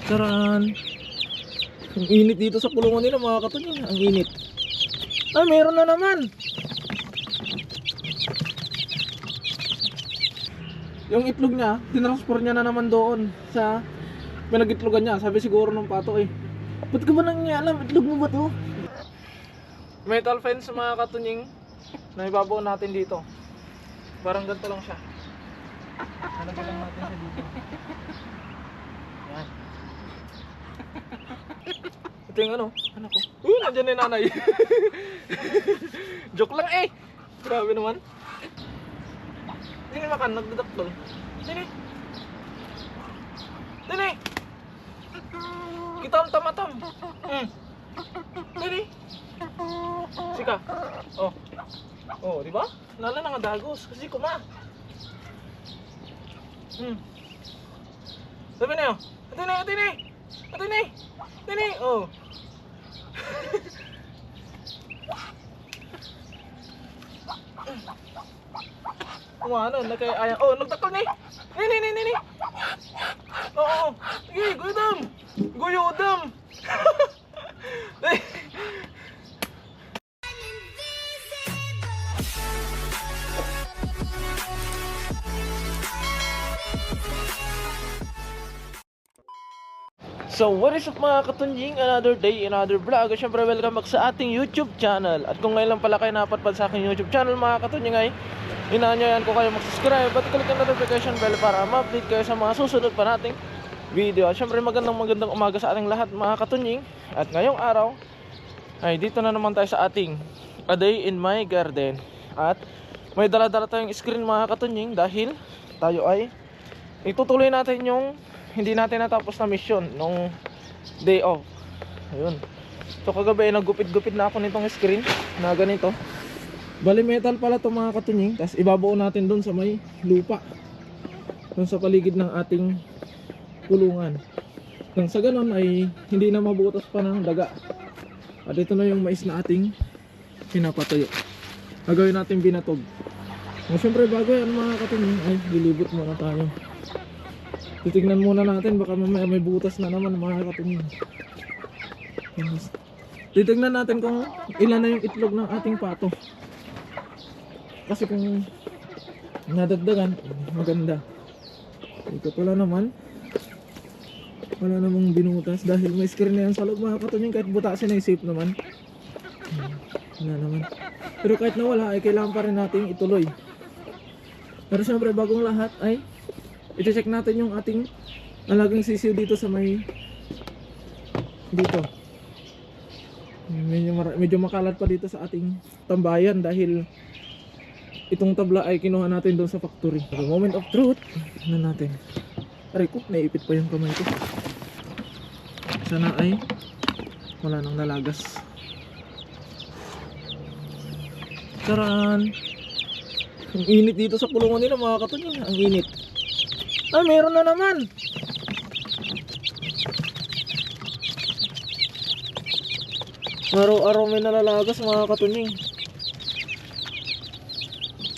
Charan. Ang init dito sa kulungan nila mga katunying. Ang init. Ah, meron na naman. Yung itlog niya, tinransfer niya na naman doon sa pinag-itlogan niya. Sabi siguro ng pato eh, ba't ka ba nang alam? Itlog mo ba to? Metal fence mga katunying na ibabaw natin dito. Parang ganito lang siya. Nalagyan lang natin siya dito. Yan. Ito yung ano, anak ko. Nandiyan na yung nanay. Joke lang eh. Grabe naman. Hindi makan, nagdadaktol. Dini. Dini. Kita ang tamatam. Dini. Sika. Oh. Oh, di ba? Nala na nga dagos kasi kuma. Sabi na yun. Dini, dini. Dini. Dini. Oh. Ano, nakaya oh, nagtakal ni. Ni. Oo. Sige, guyodam. Guyodam. So what is up mga katunjing, another day, another vlog. At syempre welcome back sa ating YouTube channel. At kung ngayon lang pala kayo napadpad sa aking YouTube channel mga katunjing, ay inaanyayan ko kayo mag-subscribe at click ang notification bell para ma-update kayo sa mga susunod pa nating video. At syempre magandang umaga sa ating lahat mga katunjing. At ngayong araw ay dito na naman tayo sa ating A Day in My Garden. At may dala-dala tayong screen mga katunjing dahil tayo ay itutuloy natin yung hindi natin natapos na mission nung day off. Ayun. So kagabi naggupit-gupit na ako nitong screen na ganito. Bali metal pala to mga katunying. Tapos ibabaw natin doon sa may lupa, doon sa paligid ng ating kulungan. Nang sa ganon ay hindi na mabutas pa ng daga. At ito na yung mais na ating pinapatuyo. Gagawin natin binatog. Siyempre bago yan mga katunying ay lilibot muna tayo. Titignan muna natin, baka mamaya may butas na naman mga katunying. Titignan natin kung ilan na yung itlog ng ating pato. Kasi kung nadagdagan, maganda. Ito wala naman. Wala namang binutas dahil may screen na yan sa loob mga katunying. Kahit butasin ay safe naman. Wala naman. Pero kahit nawala ay kailangan pa rin natin ituloy. Pero syempre bagong lahat ay i-check natin yung ating alagang sisiw dito sa may dito. Medyo makalat pa dito sa ating tambayan dahil itong tabla ay kinuha natin doon sa factory. The moment of truth na natin. Aray ko, naipit pa yung kamay ko. Sana ay wala nang nalagas. Charan. Ang init dito sa kulungan nila mga katunying. Ang init. Ah, meron na naman. Araw-araw may nalalagas mga katunying.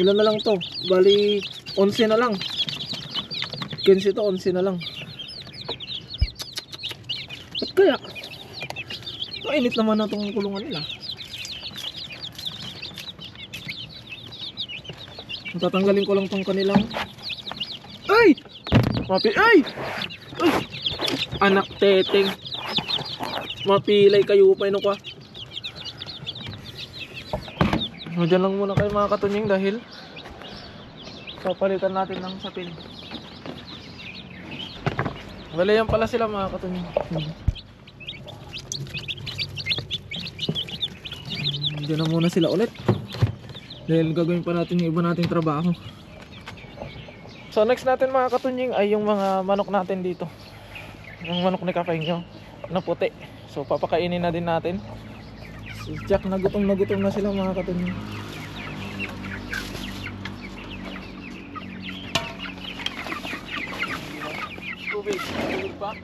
Ilan na lang to? Bali 11 na lang. 15 to 11 na lang. At kaya mainit naman na itong kulungan nila. Tatanggalin ko lang tong kanilang ay! Ay! Ay! Anak teteng. Mapilay kayo pa ino kwa. Diyan lang muna kayo mga katunying dahil papalitan natin ng sapin. Wala yan pala sila mga katunying. Diyan na muna sila ulit dahil gagawin pa natin yung iba nating trabaho. So next natin mga katunying ay yung mga manok natin dito. Yung manok ni Kapengyo na puti. So papakainin na din natin. Si Jack na gutom na sila mga katunying. Tubig pa.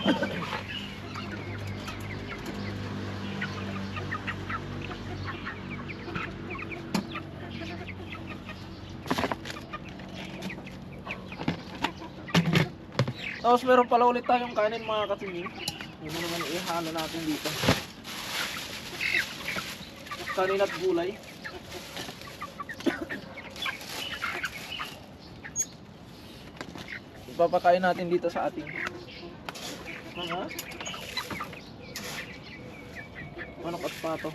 Tapos meron pala ulit tayong kanin mga katunying. Yun naman ihalo natin dito. Kanin at gulay. Ipapakain natin dito sa ating mga manok at pato.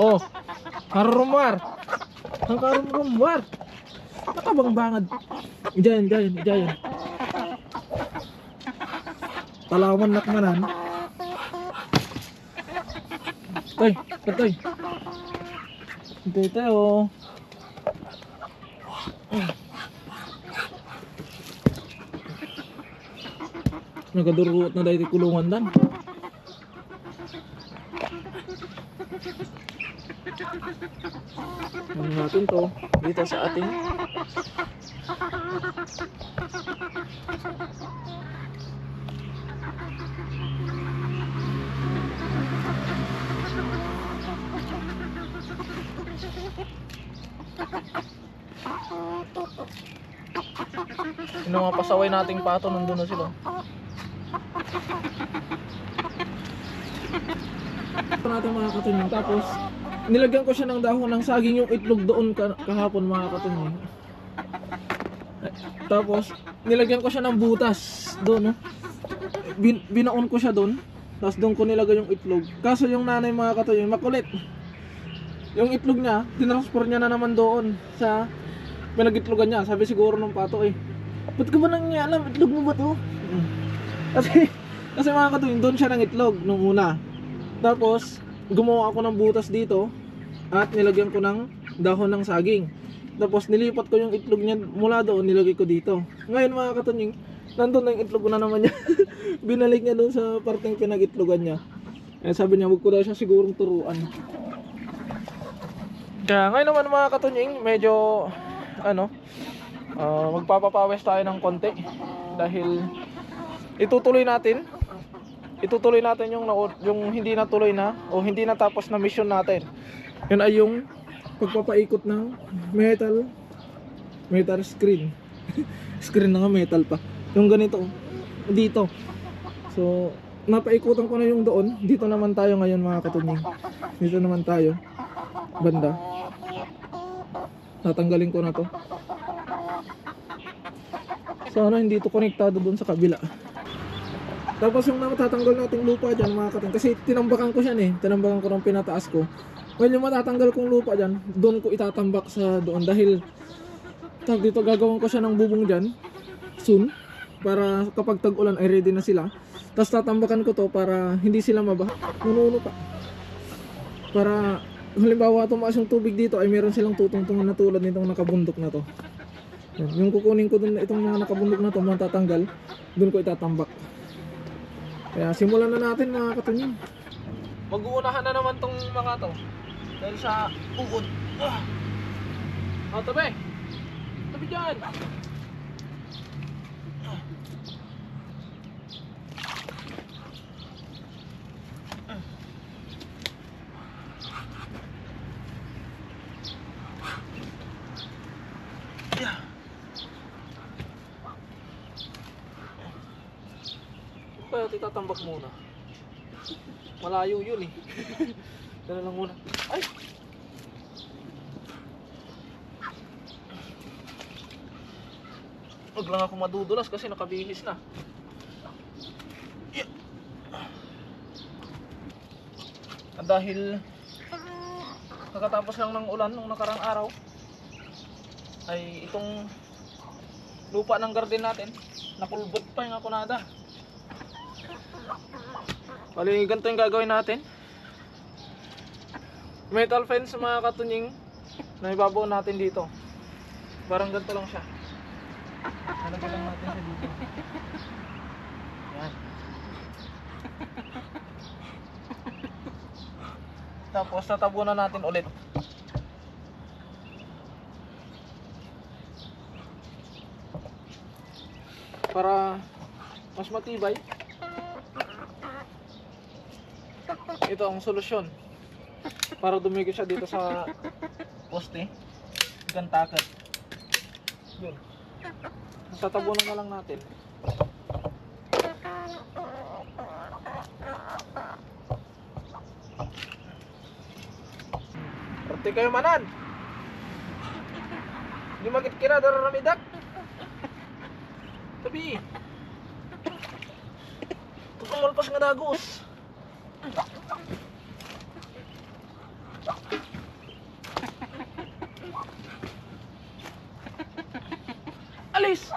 Oh, karumar. Ang karumar. Nakabang-bangad. Diyan. Talawan nakmanan. Toy. Dito oh. Nagaduruot na dahil kulungan dan. Ano natin to dito sa ating yung mga pasaway nating pato nandun na sila. Ito natin mga katunying. Tapos nilagyan ko siya ng dahon ng saging yung itlog doon kahapon mga katunying. Tapos nilagyan ko siya ng butas doon, no? Binaon ko siya doon. Tapos doon ko nilagay yung itlog. Kaso yung nanay mga katunying makulit. Yung itlog niya, tinransfer niya na naman doon sa pinag-itlogan niya. Sabi siguro ng pato ba't ka ba nang alam? Itlog mo ba to? Kasi mga katunying, doon siya ng itlog nung una. Tapos gumawa ako ng butas dito at nilagyan ko ng dahon ng saging. Tapos nilipat ko yung itlog niya mula doon, nilagay ko dito. Ngayon mga katunying, nandun na yung itlog na naman niya. Binalik niya doon sa parteng pinag-itlogan niya. Sabi niya, wag ko daw siya sigurong turuan. Kaya ngayon naman mga katunying, medyo magpapapawis tayo ng konti dahil itutuloy natin yung hindi natuloy na o hindi natapos na mission natin. Yun ay yung pagpapaikot ng metal screen. Screen na nga metal pa. Yung ganito dito. So napaikutan ko na yung doon. Dito naman tayo ngayon mga katunying. Dito naman tayo banda. Tatanggalin ko na to. Sana hindi to konektado doon sa kabila. Tapos yung matatanggal nating lupa dyan mga katunying, kasi tinambakan ko siya tinambakan ko ng pinataas ko. Well, yung matatanggal kong lupa dyan, doon ko itatambak sa doon dahil dito gagawin ko siya ng bubong dyan soon para kapag tag-ulan ay ready na sila. Tapos tatambakan ko to para hindi sila mabaha. Nununo pa. Para halimbawa tumaas yung tubig dito ay meron silang tutungtungan na tulad nitong nakabundok na to. Yung kukunin ko dun, itong mga nakabundok na to, matatanggal, doon ko itatambak. Kaya simulan na natin mga katunying. Mag-uunahan na naman tong mga to dahil sa ugod. Tabi! Tabi dyan! Kaya titatambak muna. Malayo yun Dala lang muna. Ay! Huwag lang ako madudulas kasi nakabihis na. Yeah. At dahil nakatapos lang ng ulan nung nakarang araw ay itong lupa ng garden natin nakulbot pa yung akunada. Bali, ganito yung gagawin natin. Metal fence mga katunying na ibabaw natin dito. Parang ganito lang siya. Nalagyan lang natin siya dito. Yan. Tapos tatabunan natin ulit. para mas matibay. Ito ang solusyon para dumikit siya dito sa poste. Gantakat. Yun. Tatabunan na lang natin. Rati kayo manan. Hindi magkikira dara ramidak. Tapi tukang malpas nga dagos. Alis!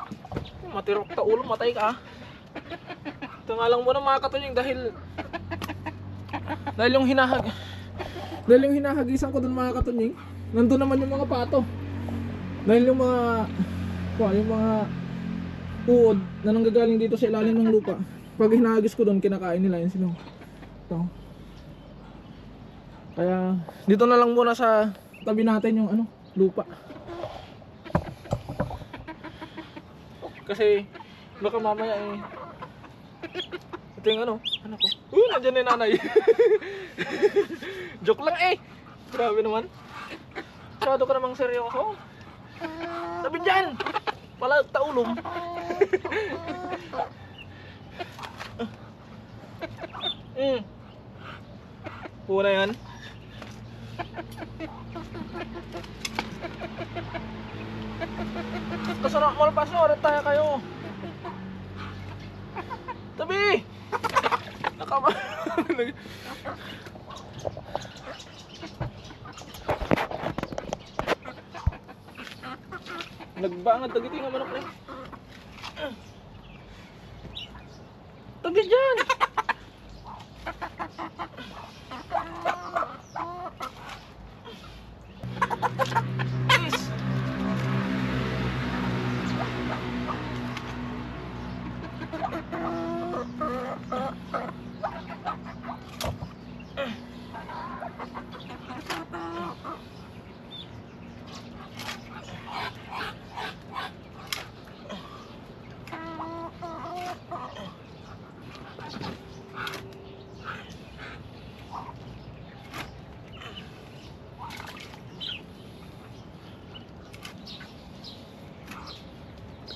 Matirok ta ulo, matay ka. Ito nga lang muna mga katunying dahil yung hinahagisan ko dun mga katunying, nandun naman yung mga pato. Dahil yung mga uod na nanggagaling dito sa ilalim ng lupa, pag hinahagis ko dun, kinakain nila yun sila. Ito. Kaya dito na lang muna sa tabi natin yung lupa. Kasi baka mamaya ito yung anak ko. Nandiyan yung nanay. Joke lang Grabe naman. Masyado ka namang seryoso. Sabi dyan! Pala taulong. Puna yan. Kasarap malpas na, orat tayo kayo. Tabi! Nakama. Nagbangad tagiti nga manok na. Tabi dyan!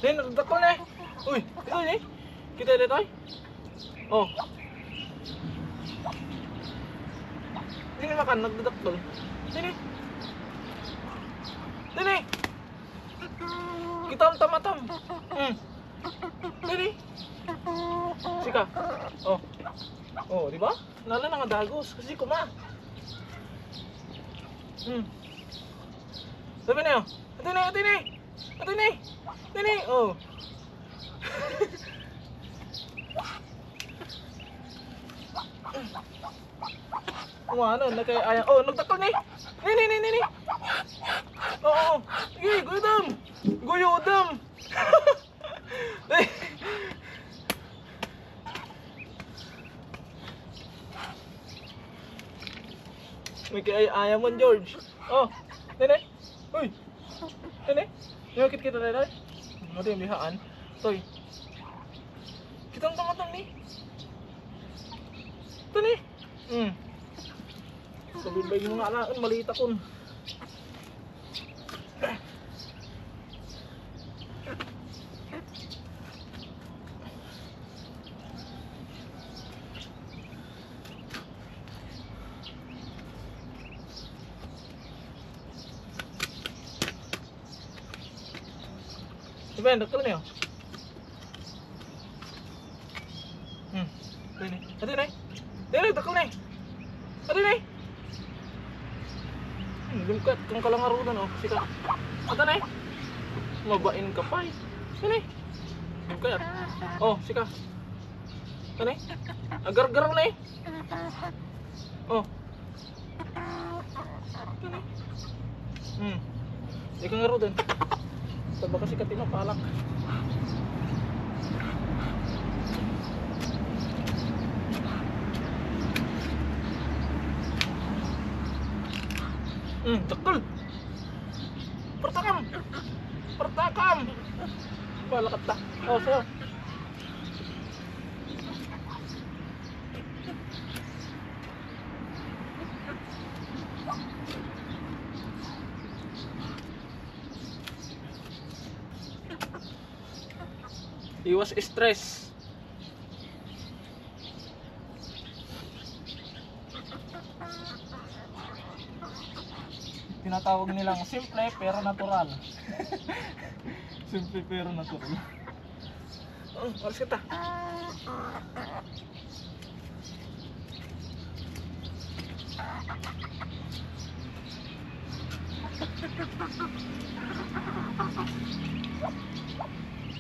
Din, nagdakol na Uy, ito kita dito Oh. Hindi makan, nagdadakol. Dini. Kita ang tamatam. Dini. Sika. Oh, di ba? Nala na nga dagos kasi kuma. Sabi na yun. Ito na oh. Kumana, nakayayang. Oh, nagtakol ni. Oo. Sige, guyodam. May kayayang mo, George. Oh, nene. Uy. Nene. Nyakit kita na. Mati yung lihaan. Toy. Kitang tamatang ni. Ito ni. Sabibay mo nga na. Malita kun. Diba, dakol niyo? Dini, dakol ni. Dini. Lungkat kang kalangarunan sika. Ata na mabain ka pa Dini. Lungkat. Sika. Dini. Agar-gar na Dini. Di ka ngarudan. Taba kasi katino palak. Takol. Pertakam. Palakat ta. Sayo. Iwas stress. Tinatawag nilang simple pero natural. Simple pero natural. Oh, alas kita.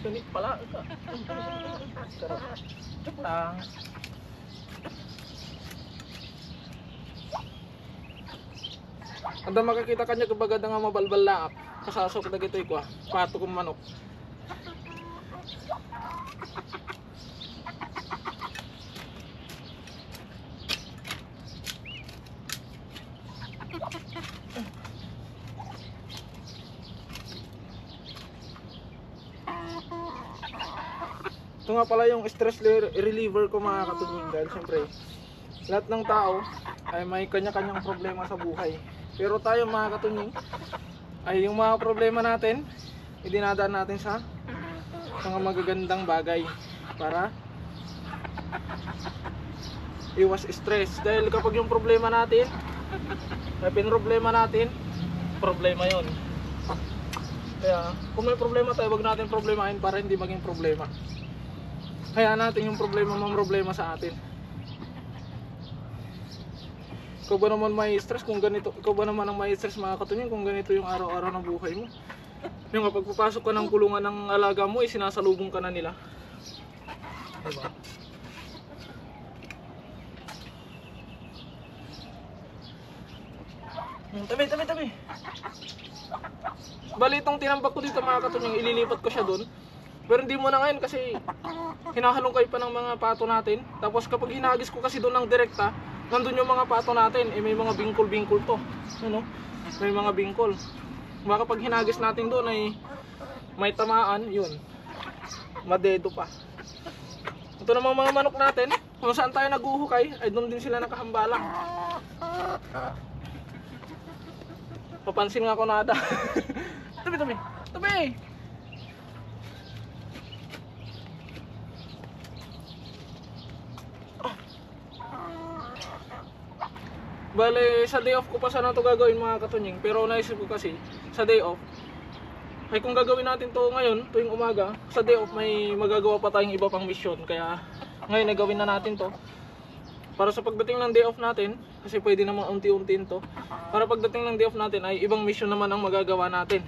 Ganit pala. Cuk lang. Anda makakita kanya kabaga nga mabalbal laak. Kasasok na gito'y kwa. Pato kong manok. Ito nga pala yung stress reliever ko mga katunying. Dahil siyempre lahat ng tao ay may kanya-kanyang problema sa buhay. Pero tayo mga katunying ay yung mga problema natin idinadaan natin sa mga magagandang bagay para iwas stress. Dahil kapag yung problema natin ay pinroblema natin, problema yon. Kaya kung may problema tayo, wag natin problemahin para hindi maging problema. Kaya natin yung problema mamroblema sa atin. Ikaw ba naman may stress kung ganito? Ikaw ba naman ang may stress mga katunying kung ganito yung araw-araw ng buhay mo? Yung kapag papasok ka ng kulungan ng alaga mo, sinasalubong ka na nila. Diba? Tabi. Bali itong tinambak ko dito mga katunying, ililipat ko siya doon. Pero hindi mo na ngayon kasi hinahalongkay pa ng mga pato natin. Tapos kapag hinagis ko kasi doon ng direkta, nandun yung mga pato natin, may mga bingkol-bingkol to. Ano? May mga bingkol. Baka pag hinagis natin doon ay may tamaan, yun. Madedo pa. Ito namang mga manok natin, kung saan tayo naguhukay, ay doon din sila nakahambalang. Papansin nga ko nada. Tabi! Bale, sa day off ko pa sana ito gagawin mga katunying. Pero naisip ko kasi, sa day off ay kung gagawin natin to ngayon, tuwing umaga, sa day off may magagawa pa tayong iba pang mission. Kaya ngayon ay gawin na natin to para sa pagdating ng day off natin, kasi pwede namang unti-untiin to. Para pagdating ng day off natin ay ibang mission naman ang magagawa natin.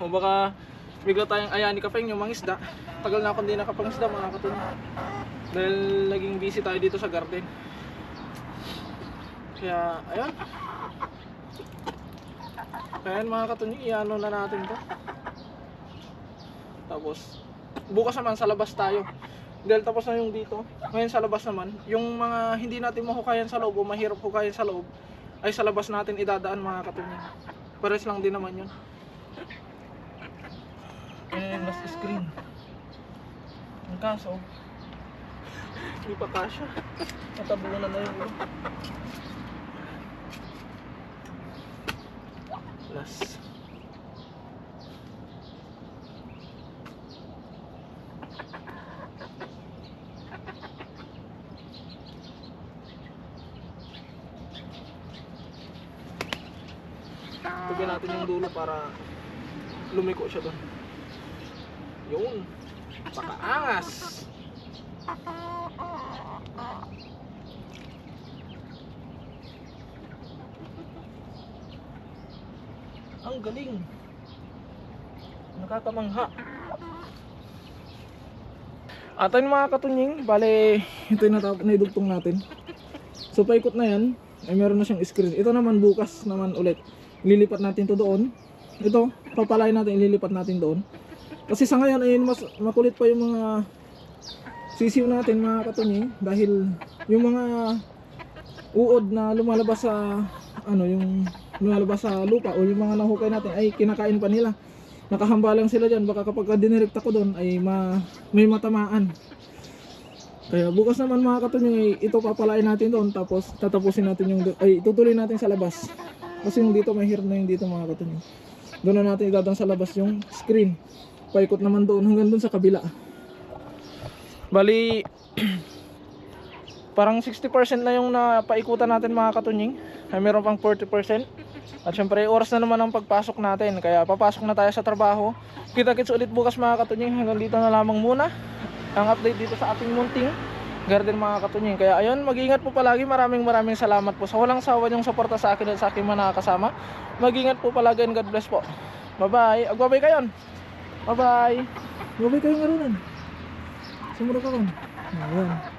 O baka bigla tayong ayani kapeng yung mangisda. Tagal na akong di nakapangisda mga katunying, dahil naging busy tayo dito sa garden. Kaya, ayun. Kaya mga katunying, i-ano na natin to. Tapos, bukas naman sa labas tayo. Dahil tapos na yung dito. Ngayon sa labas naman, yung mga hindi natin mahukayan sa loob o mahirap hukayan sa loob, ay sa labas natin idadaan mga katunying. Pares lang din naman yun. And last screen. Ang kaso, hindi pa kasya. Natabunan na yung last. Tugyan natin yung dulo para lumiko siya doon. Yun. Pakaangas. Ang galing. Nakakamangha. At ayun mga katunying, bale ito yung naidugtong natin. So paikot na yan, ay meron na siyang screen. Ito naman bukas naman ulit. Ililipat natin to doon. Ito, papalain natin, ililipat natin doon. Kasi sa ngayon ay mas makulit pa yung mga sisiw natin mga katunying, dahil yung mga uod na lumalabas sa yung lumalabas sa lupa o yung mga nahukay natin ay kinakain pa nila. Nakahambalang sila dyan, baka kapag dinirekta ko doon ay may matamaan. Kaya bukas naman mga katunying, ito papalain natin doon, tapos tatapusin natin yung itutuloy natin sa labas. Kasi yung dito mahirap na yung dito mga katunying. Doon na natin idadaan sa labas yung screen. Paikot naman doon hanggang doon sa kabila. Bali parang 60% na yung napaikutan natin mga katunying. Ay meron pang 40%. At syempre oras na naman ang pagpasok natin, kaya papasok na tayo sa trabaho. Kita-kits ulit bukas mga katunying. Hanggang dito na lamang muna ang update dito sa ating munting garden mga katunying. Kaya ayun, mag-ingat po palagi. Maraming salamat po sa walang sawa niyong suporta sa akin at sa aking mga nakakasama. Mag-ingat po palagi and God bless po. Bye bye. Agbabay kayo. Bye bye. Agbabay kayo nga rin. Sumura ka rin. Ayan.